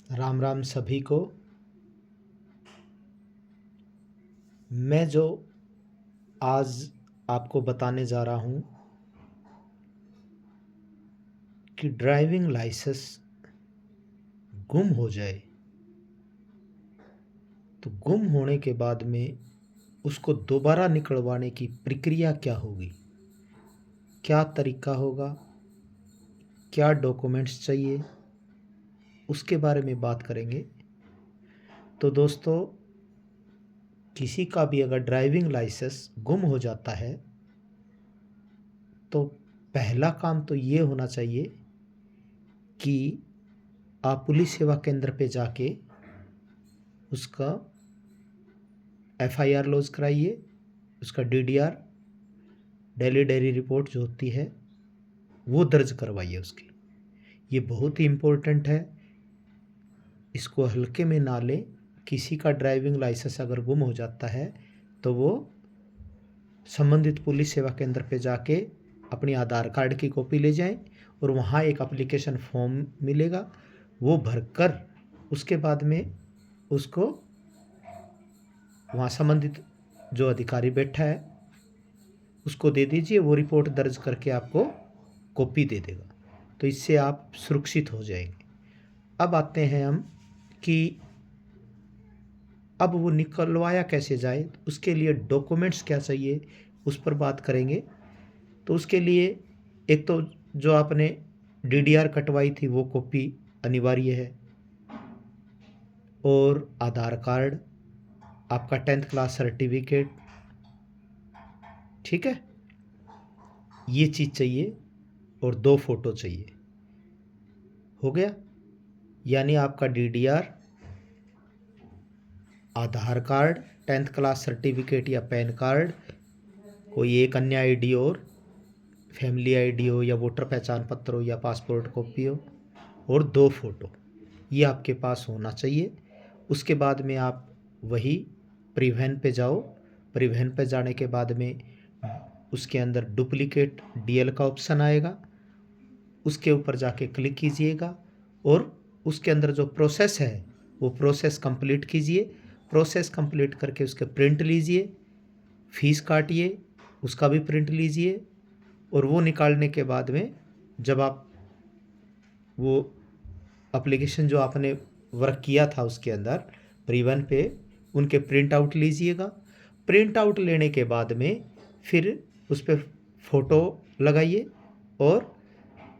राम राम सभी को। मैं जो आज आपको बताने जा रहा हूँ कि ड्राइविंग लाइसेंस गुम हो जाए तो गुम होने के बाद में उसको दोबारा निकलवाने की प्रक्रिया क्या होगी, क्या तरीका होगा, क्या डॉक्यूमेंट्स चाहिए, उसके बारे में बात करेंगे। तो दोस्तों, किसी का भी अगर ड्राइविंग लाइसेंस गुम हो जाता है तो पहला काम तो ये होना चाहिए कि आप पुलिस सेवा केंद्र पे जाके उसका एफआईआर लॉन्च कराइए, उसका डीडीआर डेली डायरी रिपोर्ट जो होती है वो दर्ज करवाइए उसकी। ये बहुत ही इम्पोर्टेंट है, इसको हल्के में ना लें। किसी का ड्राइविंग लाइसेंस अगर गुम हो जाता है तो वो संबंधित पुलिस सेवा केंद्र पे जाके अपनी आधार कार्ड की कॉपी ले जाएं और वहाँ एक एप्लीकेशन फॉर्म मिलेगा, वो भरकर उसके बाद में उसको वहाँ संबंधित जो अधिकारी बैठा है उसको दे दीजिए। वो रिपोर्ट दर्ज करके आपको कॉपी दे देगा, तो इससे आप सुरक्षित हो जाएंगे। अब आते हैं हम कि अब वो निकलवाया कैसे जाए, उसके लिए डॉक्यूमेंट्स क्या चाहिए उस पर बात करेंगे। तो उसके लिए एक तो जो आपने डीडीआर कटवाई थी वो कॉपी अनिवार्य है, और आधार कार्ड, आपका 10th क्लास सर्टिफिकेट, ठीक है, ये चीज़ चाहिए, और 2 फोटो चाहिए। हो गया, यानी आपका डीडीआर, आधार कार्ड, 10th क्लास सर्टिफिकेट या पैन कार्ड, कोई एक अन्य आईडी और फैमिली आईडी हो या वोटर पहचान पत्र हो या पासपोर्ट कॉपी हो, और 2 फोटो, ये आपके पास होना चाहिए। उसके बाद में आप वही परिवहन पे जाओ। परिवहन पे जाने के बाद में उसके अंदर डुप्लीकेट डीएल का ऑप्शन आएगा, उसके ऊपर जाके क्लिक कीजिएगा और उसके अंदर जो प्रोसेस है वो प्रोसेस कंप्लीट कीजिए। प्रोसेस कंप्लीट करके उसके प्रिंट लीजिए, फीस काटिए, उसका भी प्रिंट लीजिए, और वो निकालने के बाद में जब आप वो एप्लीकेशन जो आपने वर्क किया था उसके अंदर परिवहन पे, उनके प्रिंट आउट लीजिएगा। प्रिंट आउट लेने के बाद में फिर उस पर फ़ोटो लगाइए, और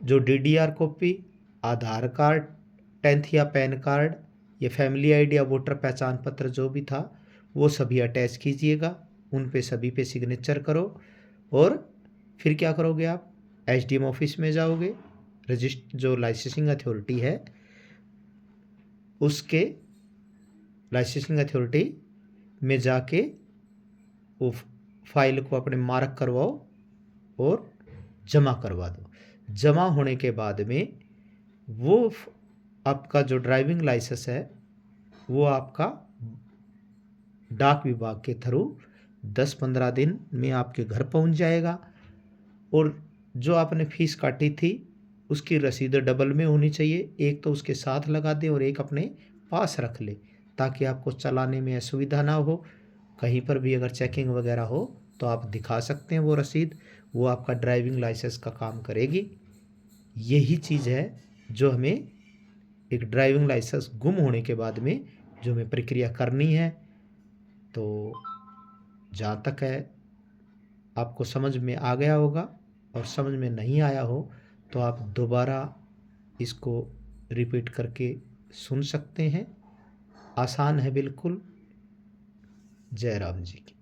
जो डीडीआर कॉपी, आधार कार्ड, 10th या पैन कार्ड या फैमिली आईडी या वोटर पहचान पत्र जो भी था वो सभी अटैच कीजिएगा। उन पे सभी पे सिग्नेचर करो, और फिर क्या करोगे, आप एसडीएम ऑफिस में जाओगे, जो लाइसेंसिंग अथॉरिटी है उसके लाइसेंसिंग अथॉरिटी में जाके वो फाइल को अपने मार्क करवाओ और जमा करवा दो। जमा होने के बाद में वो आपका जो ड्राइविंग लाइसेंस है वो आपका डाक विभाग के थ्रू 10-15 दिन में आपके घर पहुंच जाएगा। और जो आपने फीस काटी थी उसकी रसीद डबल में होनी चाहिए, एक तो उसके साथ लगा दें और एक अपने पास रख ले, ताकि आपको चलाने में असुविधा ना हो। कहीं पर भी अगर चेकिंग वगैरह हो तो आप दिखा सकते हैं वो रसीद, वो आपका ड्राइविंग लाइसेंस का काम करेगी। यही चीज़ है जो हमें एक ड्राइविंग लाइसेंस गुम होने के बाद में जो हमें प्रक्रिया करनी है। तो जहाँ तक है आपको समझ में आ गया होगा, और समझ में नहीं आया हो तो आप दोबारा इसको रिपीट करके सुन सकते हैं। आसान है बिल्कुल। जय राम जी की।